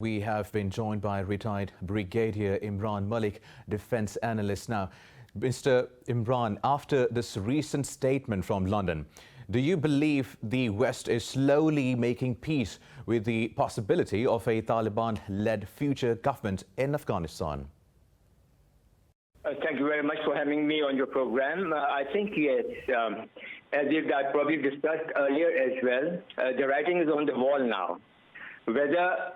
We have been joined by retired Brigadier Imran Malik, defense analyst. Now, Mr. Imran, after this recent statement from London, do you believe the West is slowly making peace with the possibility of a Taliban-led future government in Afghanistan? Thank you very much for having me on your program. I think, yes, as I probably discussed earlier as well, the writing is on the wall now. Whether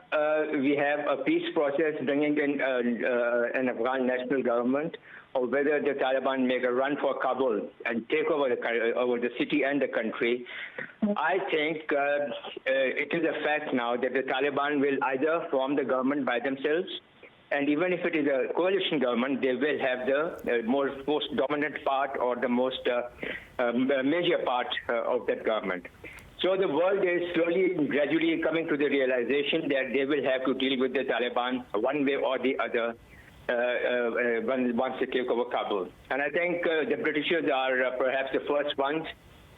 we have a peace process bringing in an Afghan national government, or whether the Taliban make a run for Kabul and take over the city and the country, I think it is a fact now that the Taliban will either form the government by themselves, and even if it is a coalition government, they will have the most dominant part or the most major part of that government. So the world is slowly, gradually coming to the realization that they will have to deal with the Taliban one way or the other once they take over Kabul. And I think the Britishers are perhaps the first ones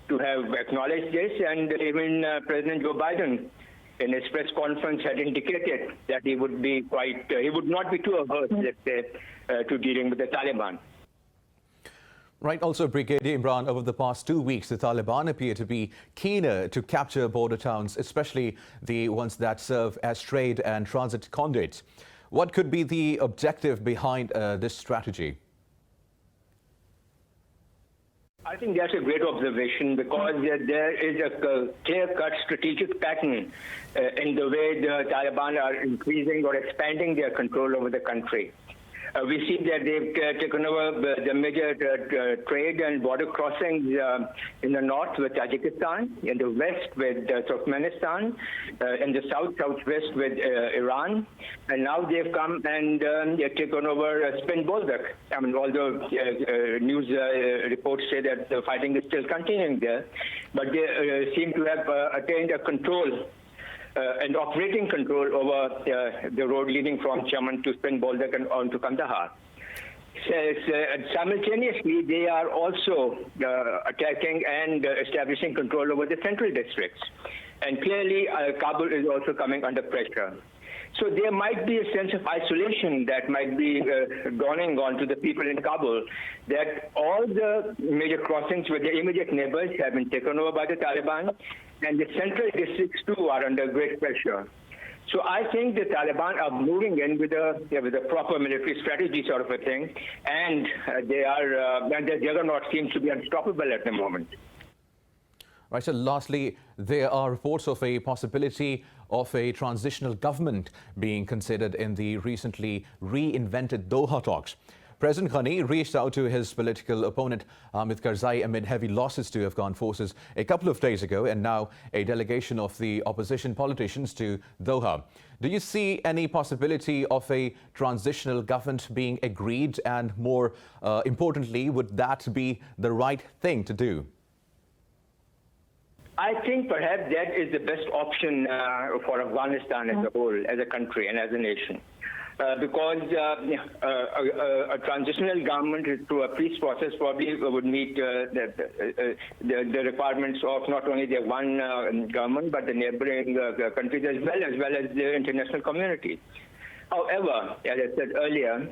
to have acknowledged this, and even President Joe Biden in his press conference had indicated that he would not be too averse, let's say, to dealing with the Taliban. Right. Also, Brigadier Imran, over the past 2 weeks, the Taliban appear to be keener to capture border towns, especially the ones that serve as trade and transit conduits. What could be the objective behind this strategy? I think that's a great observation, because there is a clear-cut strategic pattern in the way the Taliban are increasing or expanding their control over the country. We see that they've taken over the major trade and border crossings in the north with Tajikistan, in the west with Turkmenistan, in the southwest with Iran, and now they've come and they've taken over Spin Boldak. I mean, although news reports say that the fighting is still continuing there, but they seem to have attained a control and operating control over the road leading from Chaman-Spin Boldak and on to Kandahar. Simultaneously, they are also attacking and establishing control over the central districts. And clearly, Kabul is also coming under pressure. So there might be a sense of isolation that might be dawning on to the people in Kabul, that all the major crossings with their immediate neighbors have been taken over by the Taliban, and the central districts too are under great pressure. So I think the Taliban are moving in with a proper military strategy sort of a thing, and their juggernaut seems to be unstoppable at the moment. Right, so lastly, there are reports of a possibility of a transitional government being considered in the recently reinvented Doha talks. President Ghani reached out to his political opponent Hamid Karzai amid heavy losses to Afghan forces a couple of days ago, and now a delegation of the opposition politicians to Doha. Do you see any possibility of a transitional government being agreed, and more importantly, would that be the right thing to do? I think perhaps that is the best option for Afghanistan as a whole, as a country and as a nation. Because a transitional government through a peace process probably would meet the requirements of not only the one government, but the neighboring countries as well as the international community. However, as I said earlier,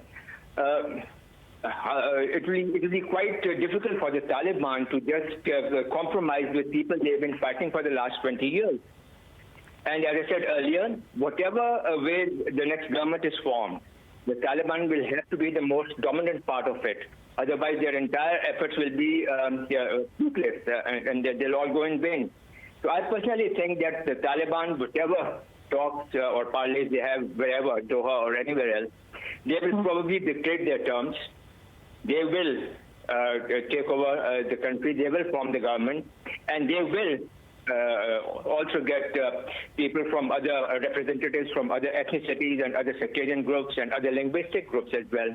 it will be quite difficult for the Taliban to just compromise with people they've been fighting for the last 20 years. And as I said earlier, whatever way the next government is formed, the Taliban will have to be the most dominant part of it. Otherwise, their entire efforts will be fruitless, and they'll all go in vain. So I personally think that the Taliban, whatever talks or parleys they have wherever, Doha or anywhere else, they will probably dictate their terms. They will take over the country, they will form the government, and they will also get people from other representatives from other ethnicities and other sectarian groups and other linguistic groups as well,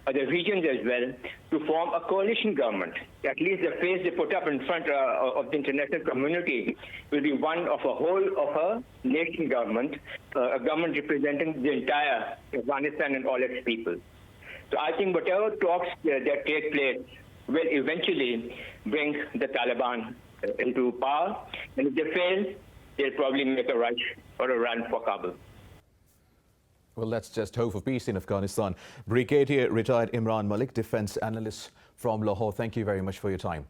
other regions as well, to form a coalition government. At least the face they put up in front of the international community will be one of a whole of a nation government, a government representing the entire Afghanistan and all its people. So I think whatever talks that take place will eventually bring the Taliban into power, and if they fail, they'll probably make a rush or a run for Kabul. Well, let's just hope for peace in Afghanistan. Brigadier retired Imran Malik, defense analyst from Lahore, thank you very much for your time.